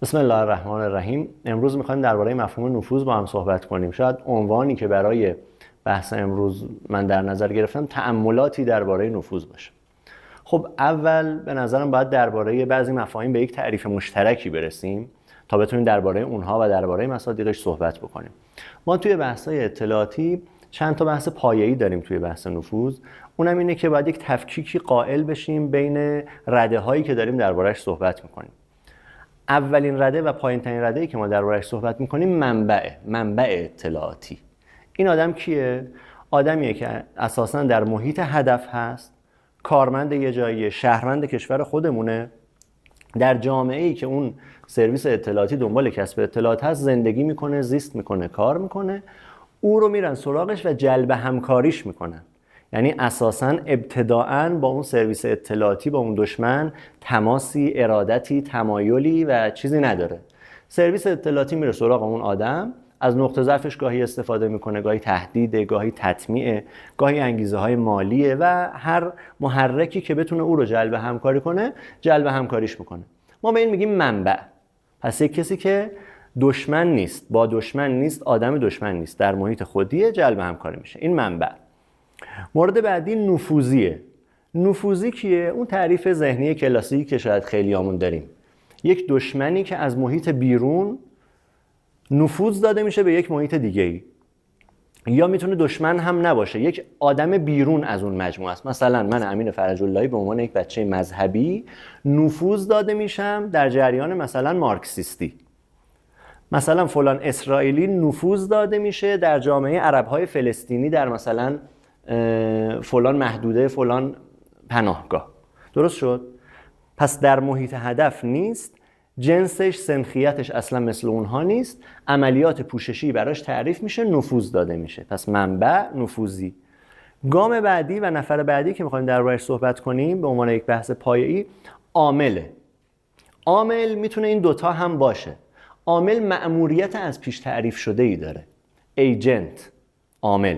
بسم الله الرحمن الرحیم. امروز می‌خوایم درباره مفهوم نفوذ با هم صحبت کنیم. شاید عنوانی که برای بحث امروز من در نظر گرفتم تأملاتی درباره نفوذ باشه. خب اول به نظرم باید درباره بعضی مفاهیم به یک تعریف مشترکی برسیم تا بتونیم درباره اونها و درباره مصادیقش صحبت بکنیم. ما توی بحث‌های اطلاعاتی چند تا بحث پایه‌ای داریم توی بحث نفوذ. اونم اینه که باید یک تفکیکی قائل بشیم بین رده‌هایی که داریم درباره‌اش صحبت می‌کنیم. اولین رده و پایین‌ترین رده‌ای که ما درباره‌اش صحبت می‌کنیم منبع اطلاعاتی. این آدم کیه؟ آدمیه که اساساً در محیط هدف هست، کارمند یه جایی، شهروند کشور خودمونه، در جامعه‌ای که اون سرویس اطلاعاتی دنبال کسب اطلاعات هست زندگی میکنه، زیست میکنه، کار میکنه. او رو میرن سراغش و جلب همکاریش میکنن. یعنی اساساً ابتداءً با اون سرویس اطلاعاتی، با اون دشمن تماسی، ارادتی، تمایلی و چیزی نداره. سرویس اطلاعاتی میره سراغ اون آدم، از نقطه ضعفش گاهی استفاده میکنه، گاهی تهدید، گاهی تطمیع، گاهی انگیزه های مالیه و هر محرکی که بتونه او رو جلب همکاری کنه جلب همکاریش میکنه. ما به این میگیم منبع. پس یک کسی که دشمن نیست، با دشمن نیست، آدم دشمن نیست، در محیط خودیه، جلب همکاری میشه. این منبع. مورد بعدی نفوذیه. نفوذی کیه؟ اون تعریف ذهنی کلاسیکی که شاید خیلیامون داریم. یک دشمنی که از محیط بیرون نفوذ داده میشه به یک محیط دیگه‌ای. یا میتونه دشمن هم نباشه، یک آدم بیرون از اون مجموعه است. مثلا من امین فرج‌اللهی به عنوان یک بچه مذهبی نفوذ داده میشم در جریان مثلا مارکسیستی. مثلا فلان اسرائیلی نفوذ داده میشه در جامعه عرب‌های فلسطینی در مثلا فلان محدوده، فلان پناهگاه. درست شد؟ پس در محیط هدف نیست، جنسش، سنخیتش اصلا مثل اونها نیست، عملیات پوششی براش تعریف میشه، نفوذ داده میشه. پس منبع نفوذی. گام بعدی و نفر بعدی که میخوایم دربارش صحبت کنیم به عنوان یک بحث پایه‌ای عامله. عامل میتونه این دوتا هم باشه. عامل مأموریت از پیش تعریف شده ای داره. ایجنت، عامل.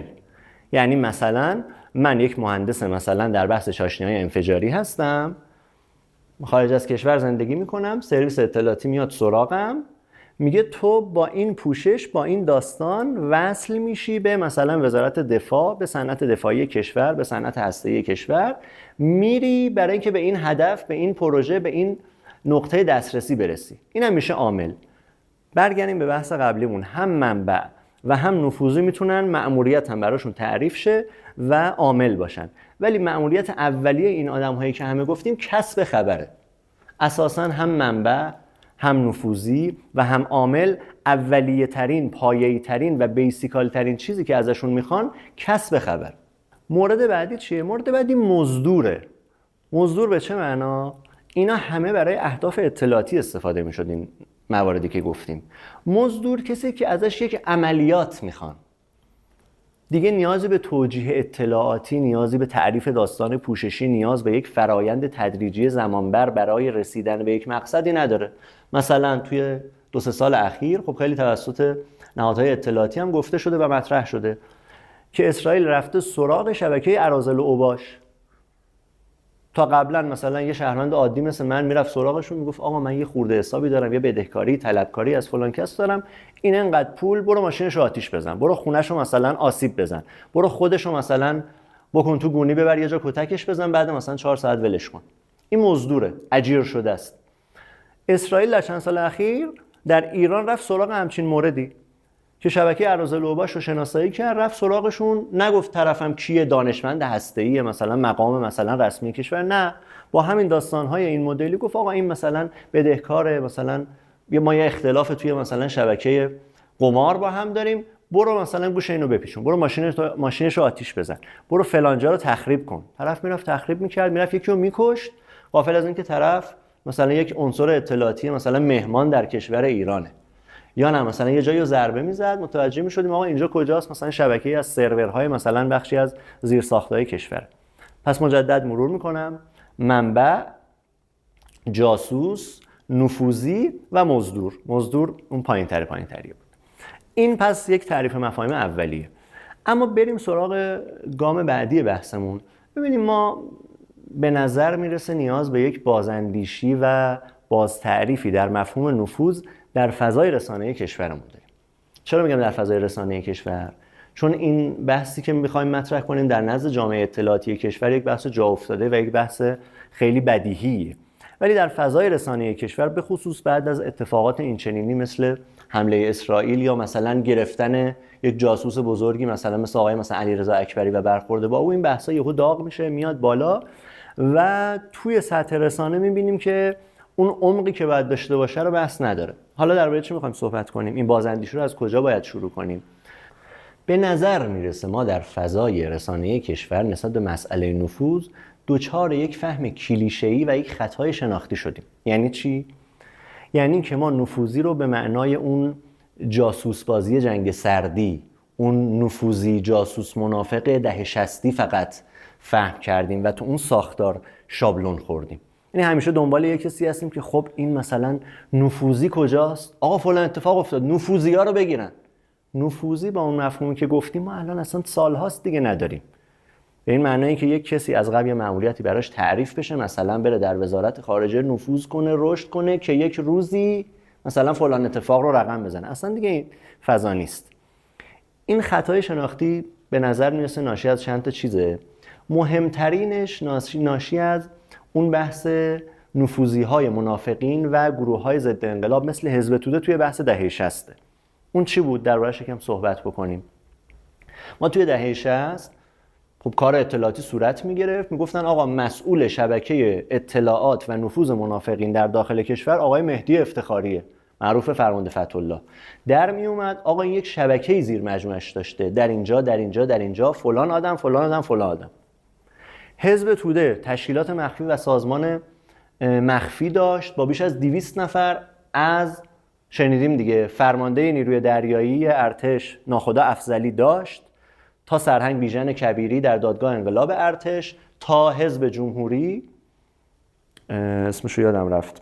یعنی مثلا من یک مهندس مثلا در بحث چاشنی‌های انفجاری هستم، خارج از کشور زندگی میکنم، سرویس اطلاعاتی میاد سراغم، میگه تو با این پوشش، با این داستان وصل میشی به مثلا وزارت دفاع، به صنعت دفاعی کشور، به صنعت هسته‌ای کشور، میری برای اینکه به این هدف، به این پروژه، به این نقطه دسترسی برسی. این هم میشه عامل. برگردیم به بحث قبلیمون. هم منبع و هم نفوذی میتونن مأموریت هم براشون تعریف شه و عامل باشن. ولی مأموریت اولیه این آدم‌هایی که همه گفتیم کسب خبره. اساساً هم منبع، هم نفوذی و هم عامل اولیه ترین، پایه‌ای ترین و بیسیکال ترین چیزی که ازشون میخوان کسب خبر. مورد بعدی چیه؟ مورد بعدی مزدوره. مزدور به چه معنا؟ اینا همه برای اهداف اطلاعاتی استفاده میشد. این مواردی که گفتیم. مزدور کسی که ازش یک عملیات میخوان. دیگه نیازی به توجیه اطلاعاتی، نیازی به تعریف داستان پوششی، نیاز به یک فرایند تدریجی زمانبر برای رسیدن به یک مقصدی نداره. مثلا توی 2-3 سال اخیر خب خیلی توسط نهادهای اطلاعاتی هم گفته شده و مطرح شده که اسرائیل رفته سراغ شبکه اراذل و اوباش. تا قبلا مثلا یه شهروند عادی مثل من میرفت سراغشون، میگفت آقا من یه خورده حسابی دارم، یه بدهکاری، طلبکاری از فلان کس دارم، این انقدر پول، برو ماشینشو آتیش بزن، برو خونهشو مثلا آسیب بزن، برو خودشو مثلا بکن تو گونی ببر یه جا کتکش بزن، بعد مثلا 4 ساعت ولش کن. این مزدوره، اجیر شده است. اسرائیل در چند سال اخیر در ایران رفت سراغ همچین موردی که شبکه اراذل و اوباش رو شناسایی کرد، رفت سراغشون، نگفت طرفم کیه، دانشمند هسته‌ای مثلا مقام مثلا رسمی کشور، نه، با همین داستان‌های این مدلی گفت آقا این مثلا بدهکاره، مثلا ما یه اختلاف توی مثلا شبکه قمار با هم داریم، برو مثلا گوش اینو بپیچون، برو ماشینش رو آتیش بزن، برو فلانجا رو تخریب کن. طرف میرفت تخریب میکرد، میرفت یکی رو میکشت، غافل از اینکه طرف مثلا یک عنصر اطلاعاتی مثلا مهمان در کشور ایرانه. یا نه مثلا یه جایی رو ضربه میزد، متوجه میشدیم آقا اینجا کجاست، مثلا شبکه‌ای از سرورهای مثلا بخشی از زیرساخت‌های کشور. پس مجدد مرور میکنم: منبع، جاسوس، نفوذی و مزدور. مزدور اون پایین‌تری بود. این پس یک تعریف مفاهیم اولیه. اما بریم سراغ گام بعدی بحثمون. ببینیم ما به نظر میرسه نیاز به یک بازاندیشی و باز تعریفی در مفهوم نفوذ در فضای رسانه‌ای کشورمون داریم. چرا میگم در فضای رسانه‌ای کشور؟ چون این بحثی که می‌خوایم مطرح کنیم در نزد جامعه اطلاعاتی کشور یک بحث جا افتاده و یک بحث خیلی بدیهیه، ولی در فضای رسانه‌ای کشور به خصوص بعد از اتفاقات اینچنینی مثل حمله اسرائیل یا مثلا گرفتن یک جاسوس بزرگی مثل آقای علیرضا اکبری و برخورد با او، این بحثا یهو داغ میشه میاد بالا و توی سطح رسانه می‌بینیم که اون عمقی که باید داشته باشه رو بحث نداره. حالا درباره چی می‌خوایم صحبت کنیم؟ این بازاندیشی رو از کجا باید شروع کنیم؟ به نظر میرسه ما در فضای رسانه‌ای کشور نسبت به مسئله نفوذ دوچار یک فهم کلیشه‌ای و یک خطای شناختی شدیم. یعنی چی؟ یعنی که ما نفوذی رو به معنای اون جاسوس بازی جنگ سردی، اون نفوذی جاسوس منافق دهه 60 فقط فهم کردیم و تو اون ساختار شابلون خوردیم. یعنی همیشه دنبال یک کسی هستیم که خب این مثلا نفوذی کجاست؟ آقا فلان اتفاق افتاد، نفوذی‌ها رو بگیرن. نفوذی با اون مفهومی که گفتیم ما الان اصلا سال‌هاست دیگه نداریم. به این معنی که یک کسی از قبل مأموریتی براش تعریف بشه، مثلا بره در وزارت خارجه نفوذ کنه، رشد کنه که یک روزی مثلا فلان اتفاق رو رقم بزنه. اصلا دیگه این فضا نیست. این خطای شناختی به نظر میرسه ناشی از چند تا چیزه. مهمترینش ناشی از اون بحث نفوذی‌های منافقین و گروه‌های ضد انقلاب مثل حزب توده توی بحث دهه 60. اون چی بود؟ درباره‌اش یکم صحبت بکنیم. ما توی دهه 60 خب کار اطلاعاتی صورت می‌گرفت، میگفتن آقا مسئول شبکه اطلاعات و نفوذ منافقین در داخل کشور آقای مهدی افتخاریه، معروف فرمانده فتح‌الله. در می اومد آقا این یک شبکه‌ای زیر مجموعش داشته، در اینجا فلان آدم. حزب توده تشکیلات مخفی و سازمان مخفی داشت با بیش از 200 نفر از شنیدیم دیگه فرمانده نیروی دریایی ارتش ناخدا افضلی داشت، تا سرهنگ بیژن کبیری در دادگاه انقلاب ارتش، تا حزب جمهوری اسمش رو یادم رفت،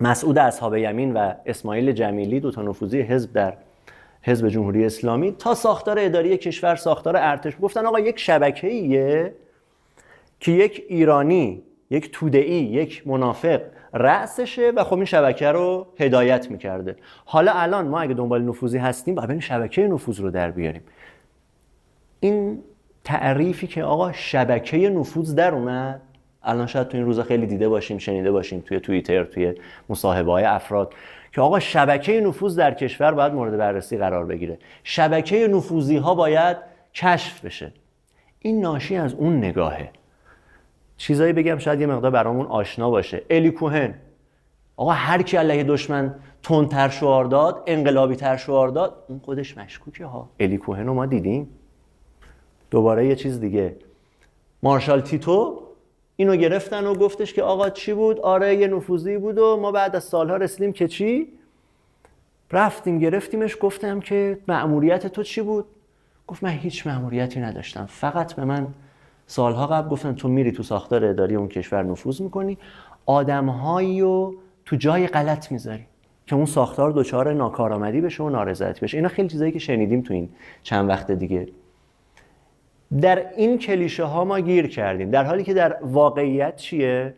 مسعود اصحاب یمین و اسماعیل جمیلی، دو تا نفوذی حزب در حزب جمهوری اسلامی، تا ساختار اداری کشور، ساختار ارتش. گفتن آقا یک شبکه‌ایه که یک ایرانی، یک توده‌ای، یک منافق رأسشه و خب این شبکه رو هدایت می‌کرده. حالا الان ما اگه دنبال نفوذی هستیم باید شبکه نفوذ رو در بیاریم. این تعریفی که آقا شبکه نفوذ در اومد، الان شاید تو این روزا خیلی دیده باشیم، شنیده باشیم توی توییتر، توی مصاحبه‌های افراد که آقا شبکه نفوذ در کشور باید مورد بررسی قرار بگیره، شبکه نفوذی‌ها باید کشف بشه. این ناشی از اون نگاهه. چیزایی بگم شاید یه مقدار برامون آشنا باشه. الی کوهن، آقا هر کی علیه دشمن تندتر شعار داد، انقلابی تر شعار داد، اون خودش مشکوکه ها. الی کوهن رو ما دیدیم. دوباره یه چیز دیگه، مارشال تیتو اینو گرفتن و گفتش که آقا چی بود؟ آره یه نفوذی بود و ما بعد از سالها رسیدیم که چی؟ رفتیم گرفتیمش. گفتم که مأموریت تو چی بود؟ گفت من هیچ مأموریتی نداشتم، فقط به من سالها قبل گفتن تو میری تو ساختار اداری اون کشور نفوذ میکنی، آدمهایی رو تو جای غلط میذاری که اون ساختار دچار ناکارآمدی بشه و نارضایتی بشه. اینا خیلی چیزایی که شنیدیم تو این چند وقت دیگه. در این کلیشه ها ما گیر کردیم، در حالی که در واقعیت چیه؟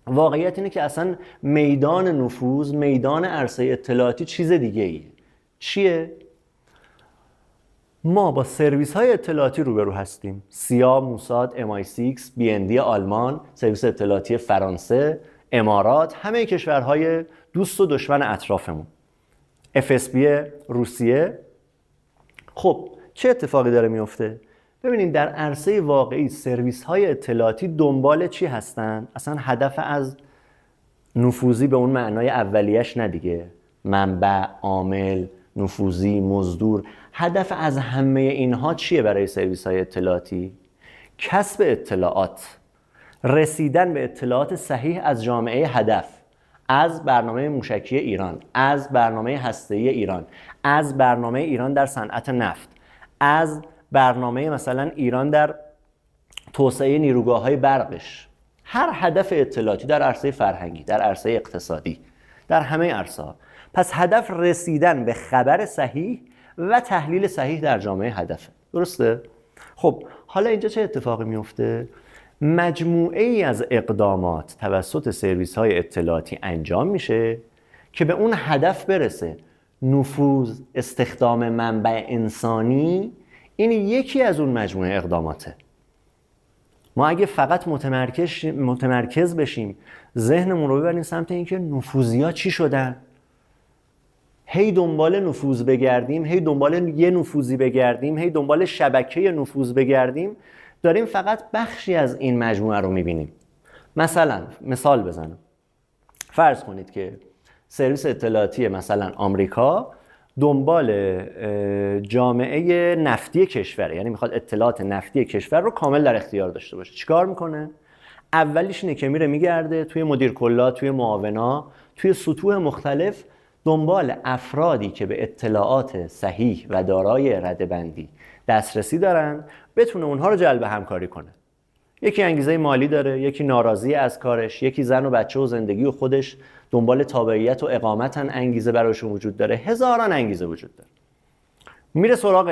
واقعیت اینه که اصلا میدان نفوذ، میدان عرصه اطلاعاتی چیز دیگه ایه. چیه؟ ما با سرویس های اطلاعاتی روبرو هستیم. سیا، موساد، MI6، BND آلمان، سرویس اطلاعاتی فرانسه، امارات، همه کشورهای دوست و دشمن اطرافمون، FSB روسیه. خب چه اتفاقی داره میفته؟ ببینید در عرصه واقعی سرویس های اطلاعاتی دنبال چی هستن؟ اصلا هدف از نفوذی به اون معنای اولیش نه دیگه، منبع، عامل، نفوذی، مزدور. هدف از همه اینها چیه برای سرویس های اطلاعاتی؟ کسب اطلاعات، رسیدن به اطلاعات صحیح از جامعه هدف، از برنامه موشکی ایران، از برنامه هسته‌ای ایران، از برنامه ایران در صنعت نفت، از برنامه مثلا ایران در توسعه نیروگاه‌های برقش. هر هدف اطلاعاتی در عرصه فرهنگی، در عرصه اقتصادی، در همه عرصه‌ها. پس هدف رسیدن به خبر صحیح و تحلیل صحیح در جامعه هدفه. درسته؟ خب حالا اینجا چه اتفاقی میفته؟ مجموعه ای از اقدامات توسط سرویس های اطلاعاتی انجام میشه که به اون هدف برسه. نفوذ، استخدام منبع انسانی، این یکی از اون مجموعه اقداماته. ما اگه فقط متمرکز بشیم، ذهنمون رو ببریم سمت اینکه نفوذی‌ها چی شدن، هی دنبال نفوذ بگردیم، هی دنبال یه نفوذی بگردیم، هی دنبال شبکه نفوذ بگردیم، داریم فقط بخشی از این مجموعه رو میبینیم. مثلا مثال بزنم، فرض کنید که سرویس اطلاعاتی مثلا آمریکا دنبال جامعه نفتی کشوره، یعنی میخواد اطلاعات نفتی کشور رو کامل در اختیار داشته باشه. چیکار میکنه؟ اولیش اینه که میره میگرده توی مدیر کلا، توی معاونا، توی سطوح مختلف دنبال افرادی که به اطلاعات صحیح و دارای ردبندی دسترسی دارن، بتونه اونها رو جلب همکاری کنه. یکی انگیزه مالی داره، یکی ناراضی از کارش، یکی زن و بچه و زندگی و خودش دنبال تابعیت و اقامتن، انگیزه براشون وجود داره، هزاران انگیزه وجود داره. میره سراغ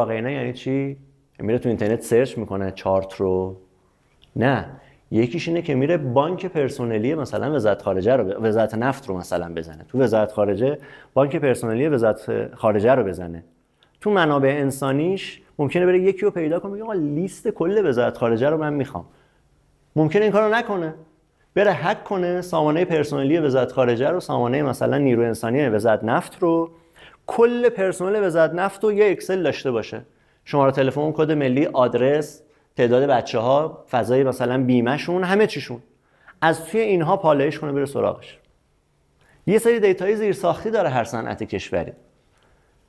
اینا یعنی چی؟ میره تو اینترنت سرچ میکنه چارت رو؟ نه، یکیش اینه که میره بانک پرسنلی مثلا وزارت خارجه رو، وزارت نفت رو مثلا بزنه، تو وزارت خارجه بانک پرسنلی وزارت خارجه رو بزنه. تو منابع انسانیش ممکنه بره یکی رو پیدا کنه، آقا لیست کل وزارت خارجه رو من میخوام. ممکنه این کارو نکنه، بره هک کنه سامانه پرسنلی وزارت خارجه رو، سامانه مثلا نیروی انسانی وزارت نفت رو، کل پرسنل وزارت نفت رو یه اکسل داشته باشه، شماره تلفن، کد ملی، آدرس، تعداد بچه‌ها، فضای مثلا بیمه‌شون، همه چیشون، از توی اینها پالایش کنه بره سراغش. یه سری دیتای زیرساختی داره هر صنعت کشوری،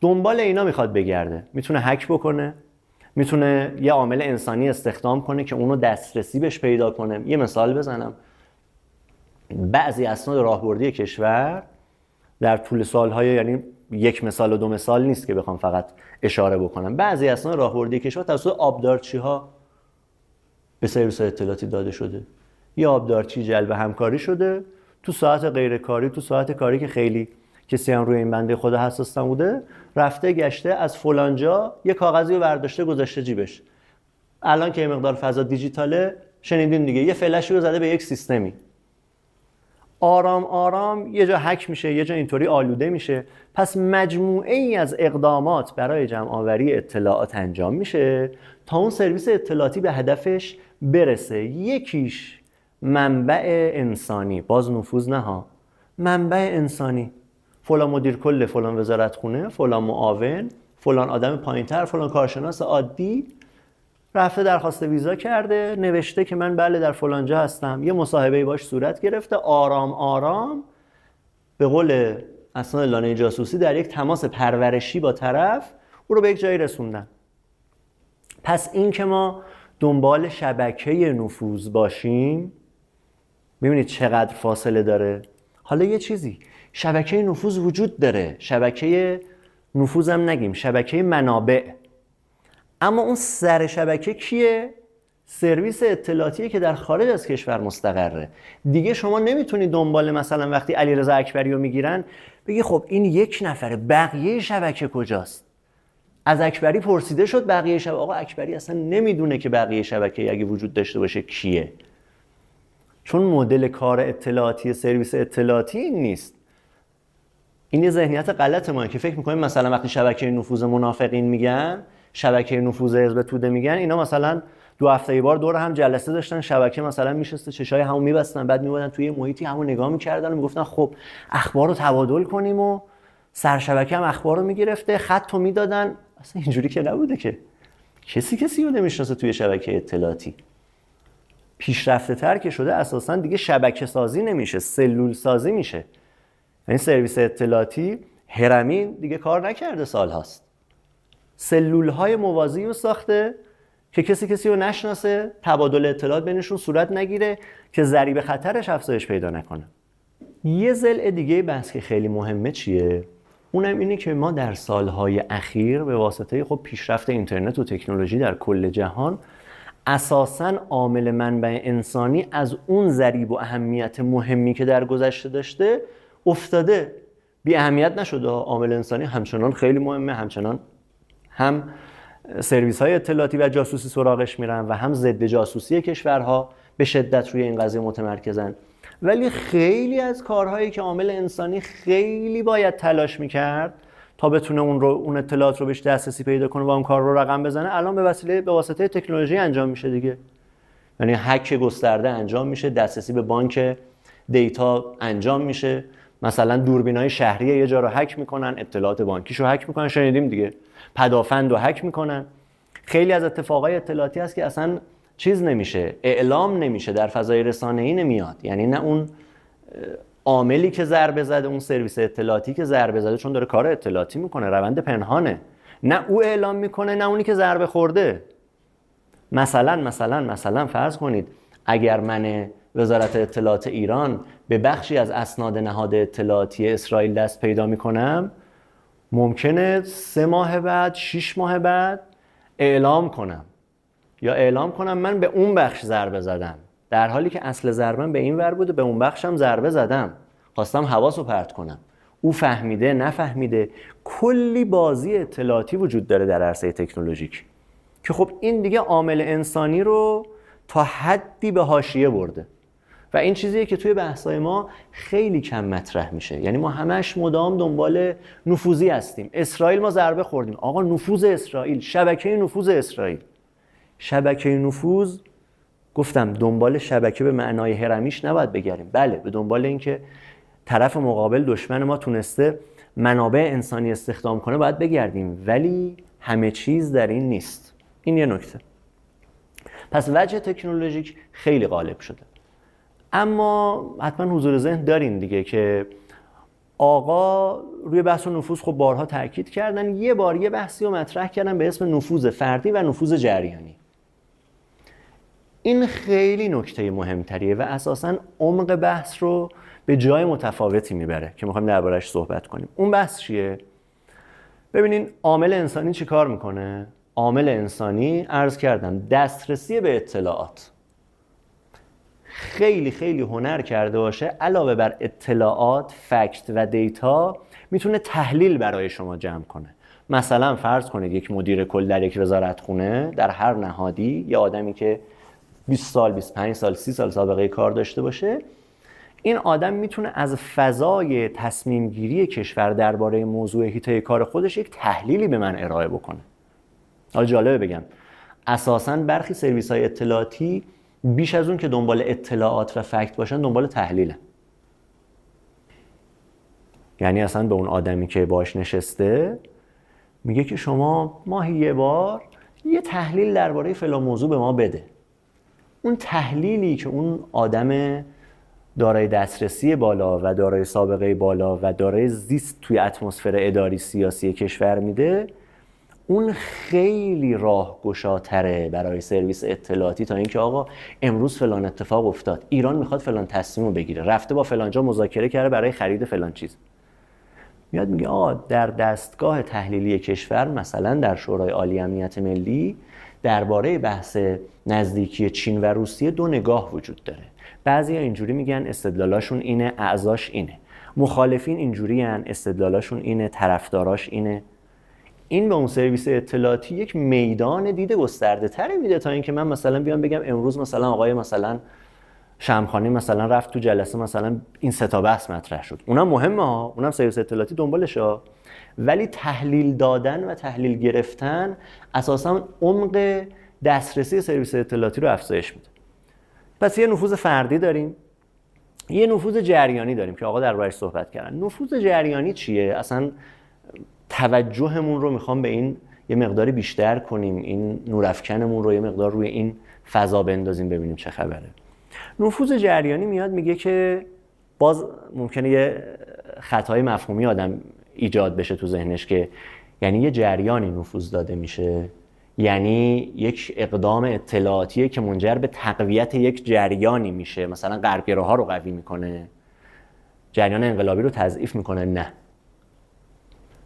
دنبال اینا میخواد بگرده. میتونه هک بکنه، میتونه یه عامل انسانی استخدام کنه که اونو دسترسی بهش پیدا کنه. یه مثال بزنم، بعضی اسناد راهبردی کشور در طول سالهای، یعنی یک مثال و دو مثال نیست که بخوام فقط اشاره بکنم، بعضی اسناد راهبردی کشور توسط آبدارچی‌ها به سرویس اطلاعاتی داده شده. یه آبدارچی جلب همکاری شده تو ساعت غیرکاری، تو ساعت کاری که خیلی کسی هم روی این بنده خدا حساس بوده، رفته گشته از فلان جا یه کاغذی رو برداشته گذاشته جیبش. الان که مقدار فضا دیجیتاله، شنیدین دیگه، یه فلشی رو زده به یک سیستمی، آرام آرام یه جا هک میشه، یه جا اینطوری آلوده میشه. پس مجموعه ای از اقدامات برای جمع‌آوری اطلاعات انجام میشه تا اون سرویس اطلاعاتی به هدفش برسه. یکیش منبع انسانی، باز نفوذ نه ها، منبع انسانی، فلان مدیر کل فلان وزارت خونه، فلان معاون، فلان آدم پایینتر، فلان کارشناس عادی رفته درخواست ویزا کرده، نوشته که من بله در فلان جا هستم، یه مصاحبه باش صورت گرفته، آرام آرام به قول اسناد لانه جاسوسی در یک تماس پرورشی با طرف او رو به یک جایی رسوندن. پس این که ما دنبال شبکه نفوذ باشیم، ببینید چقدر فاصله داره. حالا یه چیزی، شبکه نفوذ وجود داره، شبکه نفوذ هم نگیم، شبکه منابع، اما اون سر شبکه کیه؟ سرویس اطلاعاتیه که در خارج از کشور مستقره. دیگه شما نمیتونی دنبال مثلا وقتی علیرضا اکبری رو میگیرن بگی خب این یک نفره، بقیه شبکه کجاست؟ از اکبری پرسیده شد بقیه شبکه، آقا اکبری اصلا نمیدونه که بقیه شبکه اگه وجود داشته باشه کیه، چون مدل کار اطلاعاتی سرویس اطلاعاتی این نیست. این یه ذهنیت غلط ما که فکر میکنیم مثلا وقتی شبکه نفوذ منافقین میگن، شبکه نفوذ حزب توده میگن، اینا مثلا 2 هفته یه بار دور هم جلسه داشتن، شبکه مثلا میشسته چشای همون میبستن، بعد میومدن توی محیطی همون نگاه میکردن و میگفتن خب اخبار رو تبادل کنیم، و سرشبکه هم اخبار رو میگرفته، خط رو میدادن. اصلا اینجوری که نبوده که، کسی رو نمیشناسه توی شبکه اطلاعاتی. پیشرفته تر که شده اساسا دیگه شبکه سازی نمیشه، سلول سازی میشه. این سرویس اطلاعاتی هرمی دیگه کار نکرده، سال هاست سلول های موازی رو ساخته که کسی رو نشناسه، تبادل اطلاعات بینشون صورت نگیره، که ضریب خطرش افزایش پیدا نکنه. یه ضلع دیگه بحث که خیلی مهمه چیه؟ اونم اینه که ما در سالهای اخیر به واسطه خب پیشرفت اینترنت و تکنولوژی در کل جهان، اساساً عامل منبع انسانی از اون ضریب و اهمیت مهمی که در گذشته داشته افتاده، بی اهمیت نشده. عامل انسانی همچنان خیلی مهمه، همچنان هم سرویس‌های اطلاعاتی و جاسوسی سراغش میرن و هم ضد جاسوسی کشورها به شدت روی این قضیه متمرکزن. ولی خیلی از کارهایی که عامل انسانی خیلی باید تلاش میکرد تا بتونه اون اطلاعات رو بهش دسترسی پیدا کنه و اون کار رو رقم بزنه، الان به واسطه تکنولوژی انجام میشه دیگه. یعنی هک گسترده انجام میشه، دسترسی به بانک دیتا انجام میشه. مثلا دوربینای شهری یه جا رو هک میکنن، اطلاعات بانکیشو هک میکنن، شنیدیم دیگه. پدافند رو هک میکنن. خیلی از اتفاقای اطلاعاتی هست که اصلا چیز نمیشه، اعلام نمیشه، در فضای رسانه‌ای نمیاد. یعنی نه اون عاملی که ضربه زده، اون سرویس اطلاعاتی که ضربه زده، چون داره کار اطلاعاتی میکنه، روند پنهانه، نه او اعلام میکنه نه اونی که ضربه خورده. مثلا فرض کنید اگر من وزارت اطلاعات ایران به بخشی از اسناد نهاد اطلاعاتی اسرائیل دست پیدا میکنم، ممکنه 3 ماه بعد 6 ماه بعد اعلام کنم من به اون بخش ضربه زدم، در حالی که اصل ضربم به این ور بوده، به اون بخشم ضربه زدم، خواستم حواسو پرت کنم. او فهمیده نفهمیده، کلی بازی اطلاعاتی وجود داره در عرصه تکنولوژیک که خب این دیگه عامل انسانی رو تا حدی به حاشیه برده و این چیزیه که توی بحث‌های ما خیلی کم مطرح میشه. یعنی ما همش مدام دنبال نفوذی هستیم. اسرائیل ما ضربه خوردیم، آقا نفوذ اسرائیل، شبکه نفوذ اسرائیل. شبکه نفوذ، گفتم دنبال شبکه به معنای هرمیش نباید بگردیم، بله به دنبال این که طرف مقابل دشمن ما تونسته منابع انسانی استخدام کنه باید بگردیم، ولی همه چیز در این نیست. این یه نکته. پس وجه تکنولوژیک خیلی غالب شده. اما حتما حضور ذهن دارین دیگه که آقا روی بحث نفوذ خب بارها تاکید کردن، یه بار یه بحثی رو مطرح کردن به اسم نفوذ فردی و نفوذ جریانی. این خیلی نکته مهمتریه و اساساً عمق بحث رو به جای متفاوتی میبره که میخوایم درباره‌اش صحبت کنیم. اون بحث چیه؟ ببینین عامل انسانی چی کار میکنه؟ عامل انسانی، عرض کردم، دسترسی به اطلاعات. خیلی هنر کرده باشه، علاوه بر اطلاعات، فکت و دیتا، میتونه تحلیل برای شما جمع کنه. مثلا فرض کنید یک مدیر کل در یک وزارتخونه، در هر نهادی، یه آدمی که 20 سال، 25 سال، 30 سال سابقه کار داشته باشه، این آدم میتونه از فضای تصمیم گیری کشور درباره موضوع حیطه کار خودش یک تحلیلی به من ارائه بکنه. حالا جالبه بگم اساساً برخی سرویس‌های اطلاعاتی بیش از اون که دنبال اطلاعات و فکت باشن، دنبال تحلیلن. یعنی اصلا به اون آدمی که باش نشسته میگه که شما ماهی یه بار یه تحلیل درباره فلان موضوع به ما بده. اون تحلیلی که اون آدم دارای دسترسی بالا و دارای سابقه بالا و دارای زیست توی اتمسفر اداری سیاسی کشور میده، اون خیلی راهگشاتره برای سرویس اطلاعاتی تا اینکه آقا امروز فلان اتفاق افتاد، ایران میخواد فلان تصمیمو بگیره، رفته با فلانجا مذاکره کرده برای خرید فلان چیز. میاد میگه آقا در دستگاه تحلیلی کشور، مثلا در شورای عالی امنیت ملی، درباره بحث نزدیکی چین و روسیه 2 نگاه وجود داره. بعضیا اینجوری میگن استدلالاشون اینه، اعضاش اینه. مخالفین اینجوری ان، استدلالاشون اینه، طرفداراش اینه. این به اون سرویس اطلاعاتی یک میدان دید گسترده تری میده تا اینکه من مثلا بیام بگم امروز مثلا آقای مثلا شمخانی مثلا رفت تو جلسه، مثلا این 3 تا بحث مطرح شد. اونم مهمه ها، اونم سرویس اطلاعاتی دنبالشه، ولی تحلیل دادن و تحلیل گرفتن اساسا عمق دسترسی سرویس اطلاعاتی رو افزایش میده. پس یه نفوذ فردی داریم، یه نفوذ جریانی داریم که آقا دربارش صحبت کردن. نفوذ جریانی چیه؟ اصلا توجهمون رو میخوام به این یه مقداری بیشتر کنیم، این نورافکنمون رو یه مقدار روی این فضا بندازیم ببینیم چه خبره. نفوذ جریانی میاد میگه که باز ممکنه یه خطای مفهومی آدم ایجاد بشه تو ذهنش که یعنی یه جریانی نفوذ داده میشه، یعنی یک اقدام اطلاعاتیه که منجر به تقویت یک جریانی میشه، مثلا غربگراها رو قوی میکنه، جریان انقلابی رو تضعیف میکنه. نه.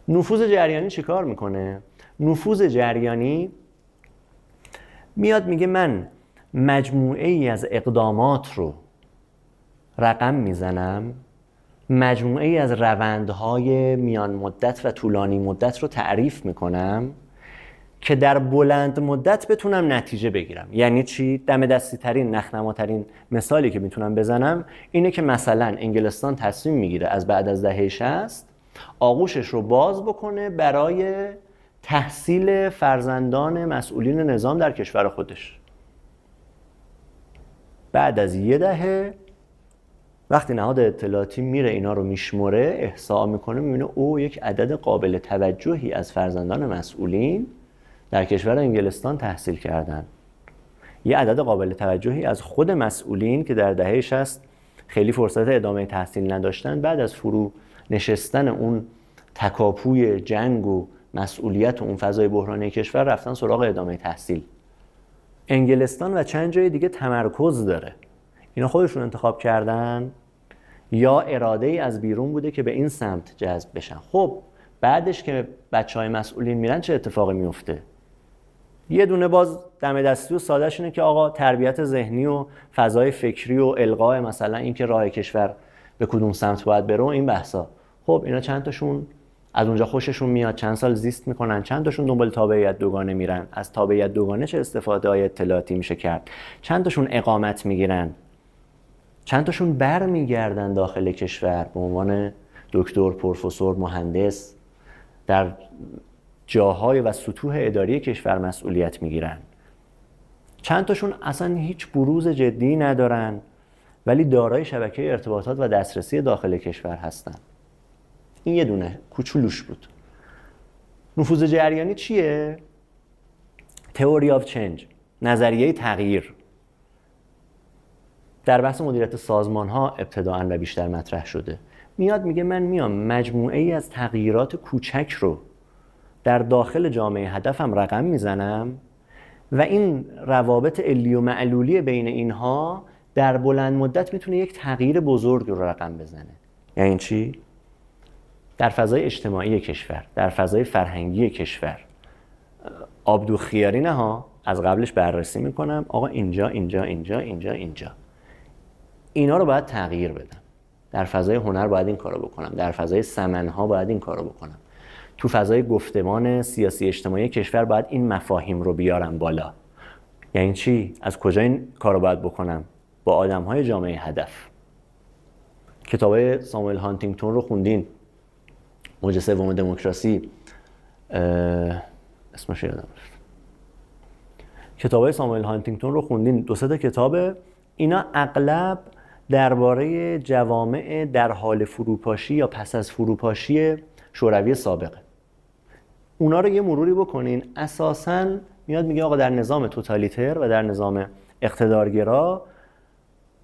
نفوذ جریانی چی کار میکنه؟ نفوذ جریانی میاد میگه من مجموعه ای از اقدامات رو رقم میزنم، مجموعه ای از روندهای میان مدت و طولانی مدت رو تعریف میکنم که در بلند مدت بتونم نتیجه بگیرم. یعنی چی؟ دم دستی ترین، نخنماترین مثالی که میتونم بزنم اینه که مثلا انگلستان تصمیم میگیره از بعد از دهه 60 آغوشش رو باز بکنه برای تحصیل فرزندان مسئولین نظام در کشور خودش. بعد از یه دهه وقتی نهاد اطلاعاتی میره اینا رو میشمره، احصا میکنه، میبینه او یک عدد قابل توجهی از فرزندان مسئولین در کشور انگلستان تحصیل کردن. یه عدد قابل توجهی از خود مسئولین که در دهه 60 خیلی فرصت ادامه تحصیل نداشتن، بعد از فرو نشستن اون تکاپوی جنگ و مسئولیت و اون فضای بحرانی کشور رفتن سراغ ادامه تحصیل. انگلستان و چند جای دیگه تمرکز داره. اینا خودشون انتخاب کردن یا اراده ای از بیرون بوده که به این سمت جذب بشن؟ خب بعدش که بچهای مسئولین میرن چه اتفاقی میفته؟ یه دونه باز دم دستی و سادهش اینه که آقا تربیت ذهنی و فضای فکری و القاء مثلا این که راه کشور به کدوم سمت باید بره این بحثا. خب اینا چند تاشون از اونجا خوششون میاد، چند سال زیست میکنن، چند تاشون دنبال تابعیت دوگانه میرن. از تابعیت دوگانه چه استفاده های اطلاعاتی میشه کرد؟ چند تاشون اقامت میگیرن، چند تاشون برمیگردن داخل کشور به عنوان دکتر، پروفسور، مهندس در جاهای و سطوح اداری کشور مسئولیت میگیرن. چند تاشون اصلا هیچ بروز جدی ندارن ولی دارای شبکه ارتباطات و دسترسی داخل کشور هستن. این یه دونه کوچولوش بود. نفوذ جریانی چیه؟ تئوری آف چنج، نظریه تغییر. در بحث مدیریت سازمان ها ابتداءً و بیشتر مطرح شده. میاد میگه من میام مجموعه ای از تغییرات کوچک رو در داخل جامعه هدفم رقم میزنم و این روابط علی و معلولی بین اینها در بلند مدت میتونه یک تغییر بزرگ رو رقم بزنه. یعنی چی؟ در فضای اجتماعی کشور، در فضای فرهنگی کشور، آبدوخیاری نه ها، از قبلش بررسی میکنم آقا اینجا اینجا اینجا اینجا اینجا اینا رو باید تغییر بدم. در فضای هنر باید این کارو بکنم، در فضای سمنها باید این کارو بکنم، تو فضای گفتمان سیاسی اجتماعی کشور باید این مفاهیم رو بیارم بالا. یعنی چی؟ از کجا این کارو باید بکنم؟ با آدم‌های جامعه هدف. کتابای ساموئل هانتینگتون رو خوندین؟ موج سوم دموکراسی، اسمش یادم رفت. کتابای ساموئل هانتینگتون رو خوندین؟ دو سه تا کتابه. اینا اغلب درباره جوامع در حال فروپاشی یا پس از فروپاشی شوروی سابقه. اونا رو یه مروری بکنین. اساساً میاد میگه آقا در نظام توتالیتر و در نظام اقتدارگرا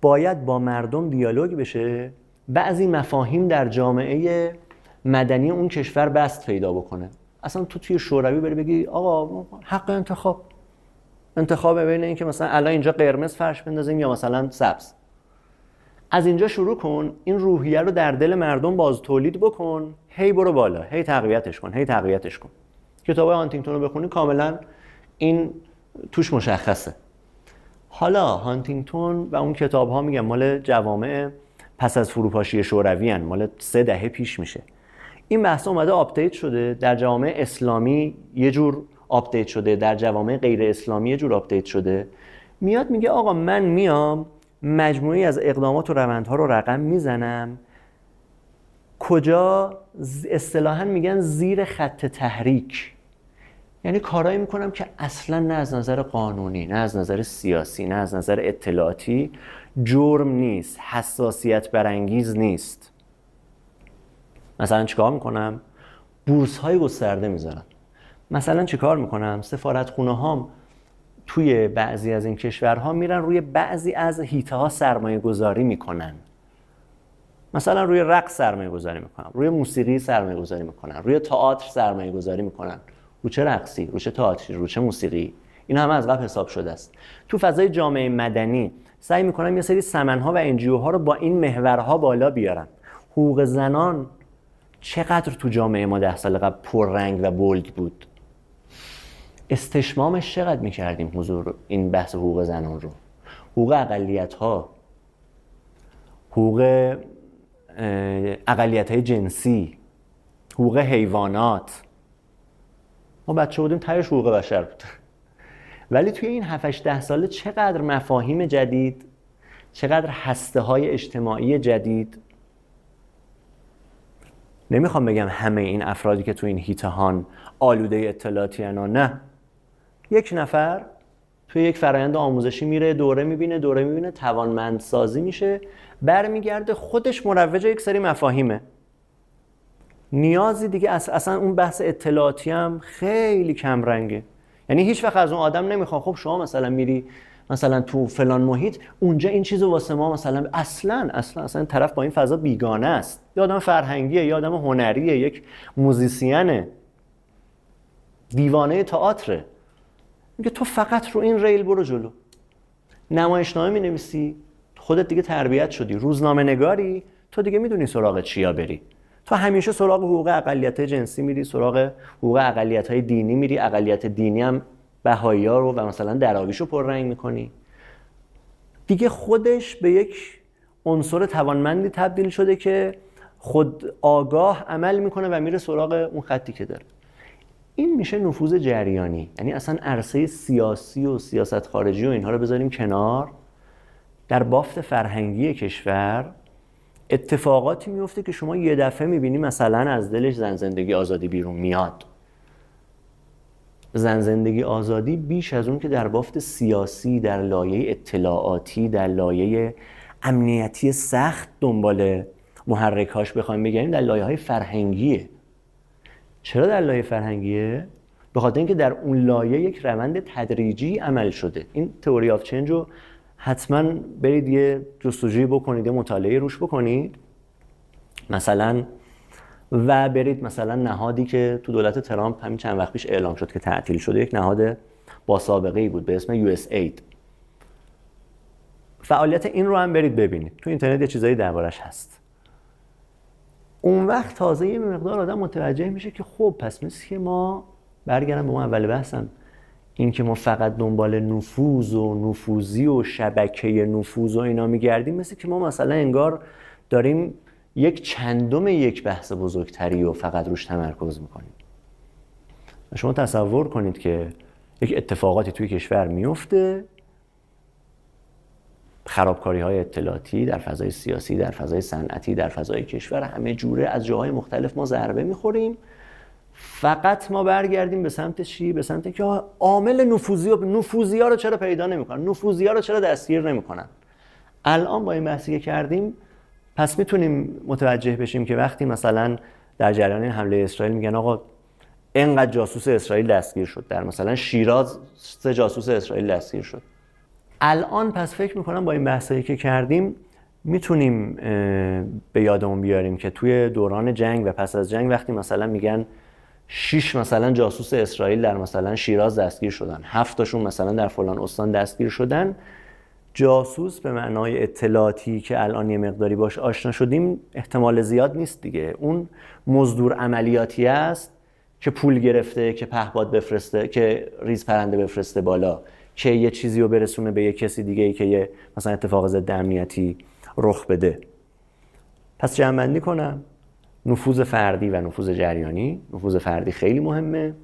باید با مردم دیالوگ بشه، بعضی مفاهیم در جامعه مدنی اون کشور بست پیدا بکنه. اصلا توی شوروی بری بگی آقا حق انتخاب بین این که مثلا الان اینجا قرمز فرش بندازیم یا مثلا سبز. از اینجا شروع کن، این روحیه رو در دل مردم باز تولید بکن، هی برو بالا، هی تقویتش کن. کتابای هانتینگتون رو بخونی کاملا این توش مشخصه. حالا هانتینگتون و اون کتاب‌ها میگم مال جوامع پس از فروپاشی شوروی ان، مال 3 دهه پیش میشه. این بحث اومده آپدیت شده، در جوامع اسلامی یه جور آپدیت شده، در جوامع غیر اسلامی یه جور آپدیت شده. میاد میگه آقا من میام مجموعی از اقدامات و روندها رو رقم میزنم کجا اصطلاحاً میگن زیر خط تحریک. یعنی کارایی میکنم که اصلا نه از نظر قانونی، نه از نظر سیاسی، نه از نظر اطلاعاتی جرم نیست، حساسیت برانگیز نیست. مثلا چیکار میکنم؟ بورس های گسترده میذارم. مثلا چیکار میکنم؟ سفارتخونه هام توی بعضی از این کشورها میرن روی بعضی از حیطه ها سرمایه گذاری میکنن. مثلا روی رقص سرمایه گذاری میکنن، روی موسیقی سرمایه گذاری میکنن، روی تئاتر سرمایه گذاری میکنن. رو چه رقصی، رو چه تئاتری، رو چه موسیقی؟ این همه از قبل حساب شده است. تو فضای جامعه مدنی سعی میکنن یه سری سمنها و انجیو ها رو با این محورها بالا بیارن. حقوق زنان چقدر تو جامعه ما 10 سال قبل پررنگ و بولد بود. استشمامش چقدر میکردیم حضور این بحث حقوق زنان رو. حقوق اقلیت‌ها، حقوق اقلیت‌های جنسی، حقوق حیوانات. ما بچه بودیم تهش حقوق بشر بود. ولی توی این 7-8 ساله چقدر مفاهیم جدید، چقدر هسته‌های اجتماعی جدید. نمیخوام بگم همه این افرادی که تو این هیتهان آلوده اطلاعاتی انا، نه. یک نفر توی یک فرآیند آموزشی میره، دوره میبینه، توانمندسازی میشه، برمیگرده خودش مروج یک سری مفاهیمه. نیازی دیگه اصلا اون بحث اطلاعاتی هم خیلی کم رنگه. یعنی هیچ وقت از اون آدم نمیخوام خب شما مثلا میری مثلا تو فلان محیط اونجا این چیزو واسه ما مثلا اصلا طرف با این فضا بیگانه است. یه آدم فرهنگیه، یه آدم هنریه، یک موزیسینه، دیوانه تئاتر. میگه تو فقط رو این ریل برو جلو. نمایشنامه مینویسی، خودت دیگه تربیت شدی. روزنامه نگاری، تو دیگه میدونی سراغ چیا بری. تو همیشه سراغ حقوق اقلیت‌های جنسی میری، سراغ حقوق اقلیت‌های دینی میری. اقلیت دینی هم بهائی‌ها رو و مثلا دراویش رو پررنگ میکنی. دیگه خودش به یک عنصر توانمندی تبدیل شده که خود آگاه عمل میکنه و میره سراغ اون خطی که داره. این میشه نفوذ جریانی. یعنی اصلا عرصه سیاسی و سیاست خارجی و اینها رو بذاریم کنار. در بافت فرهنگی کشور اتفاقاتی میفته که شما یه دفعه میبینی مثلا از دلش زن زندگی آزادی بیرون میاد. زن زندگی آزادی بیش از اون که در بافت سیاسی، در لایه اطلاعاتی، در لایه امنیتی سخت دنبال محرکاش بخوایم بگیریم، در لایه‌های فرهنگیه. چرا در لایه فرهنگیه؟ به خاطر اینکه در اون لایه یک روند تدریجی عمل شده. این تئوری آف چنج رو حتما برید یه جستجوی بکنید، یه مطالعه روش بکنید مثلا، و برید مثلا نهادی که تو دولت ترامپ همین چند وقت پیش اعلام شد که تعطیل شده، یک نهاد با سابقه‌ای بود به اسم USAID. فعالیت این رو هم برید ببینید، تو اینترنت یه چیزایی دربارش هست. اون وقت تازه یه مقدار آدم متوجه میشه که خب پس مثل که ما برگردم به اون اول بحثم، این که ما فقط دنبال نفوذ و نفوذی و شبکه نفوذ و اینا میگردیم، مثل که ما مثلا انگار داریم یک چندم یک بحث بزرگتری و فقط روش تمرکز میکنیم. شما تصور کنید که یک اتفاقاتی توی کشور میفته، خرابکاری های اطلاعاتی در فضای سیاسی، در فضای صنعتی، در فضای کشور، همه جوره از جاهای مختلف ما ضربه میخوریم. فقط ما برگردیم به سمت چی؟ به سمت که عامل نفوذی ها رو چرا پیدا نمیکنن؟ نفوذی ها رو چرا دستگیر نمیکنن؟ الان با این بحثی که کردیم پس میتونیم متوجه بشیم که وقتی مثلا در جریان حمله اسرائیل میگن آقا اینقدر جاسوس اسرائیل دستگیر شد، در مثلا شیراز 3 جاسوس اسرائیل دستگیر شد. الان پس فکر میکنم با این بحثایی که کردیم میتونیم به یادمون بیاریم که توی دوران جنگ و پس از جنگ وقتی مثلا میگن 6 مثلا جاسوس اسرائیل در مثلا شیراز دستگیر شدن، 7 تاشون مثلا در فلان استان دستگیر شدن، جاسوس به معنای اطلاعاتی که الان یه مقداری باش آشنا شدیم احتمال زیاد نیست دیگه. اون مزدور عملیاتی است که پول گرفته، که پهپاد بفرسته، که ریز پرنده بفرسته بالا، که یه چیزی رو برسونه به یه کسی دیگه ای که یه مثلا اتفاق ضد امنیتی رخ بده. پس جمع‌بندی کنم، نفوذ فردی و نفوذ جریانی. نفوذ فردی خیلی مهمه،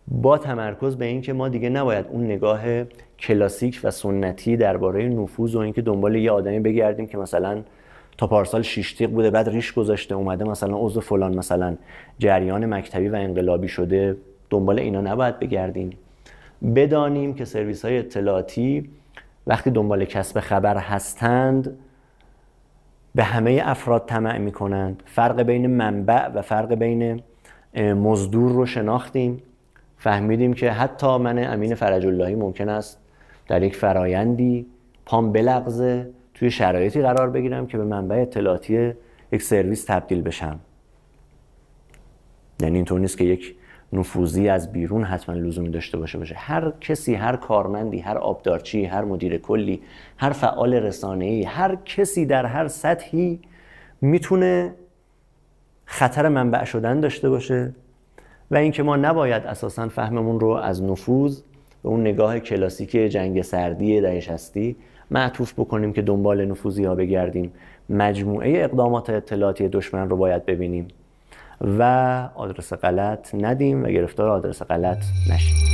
با تمرکز به این که ما دیگه نباید اون نگاه کلاسیک و سنتی درباره نفوذ و اینکه دنبال یه آدمی بگردیم که مثلا تا پارسال 6 تیغ بوده بعد ریش گذاشته اومده مثلا عضو فلان مثلا جریان مکتبی و انقلابی شده، دنبال اینا نباید بگردیم. بدانیم که سرویس‌های اطلاعاتی وقتی دنبال کسب خبر هستند به همه افراد طمع می‌کنند. فرق بین منبع و فرق بین مزدور رو شناختیم، فهمیدیم که حتی من امین فرج اللهی ممکن است در یک فرایندی پام بلغزه، توی شرایطی قرار بگیرم که به منبع اطلاعاتی یک سرویس تبدیل بشم. یعنی اینطور نیست که یک نفوذی از بیرون حتما لزومی داشته باشه. هر کسی، هر کارمندی، هر آبدارچی، هر مدیر کلی، هر فعال رسانه‌ای، هر کسی در هر سطحی میتونه خطر منبع شدن داشته باشه و اینکه ما نباید اساساً فهممون رو از نفوذ به اون نگاه کلاسیک جنگ سردی دهه 60 معطوف بکنیم که دنبال نفوذی‌ها بگردیم. مجموعه اقدامات اطلاعاتی دشمن رو باید ببینیم و آدرس غلط ندیم و گرفتار آدرس غلط نشیم.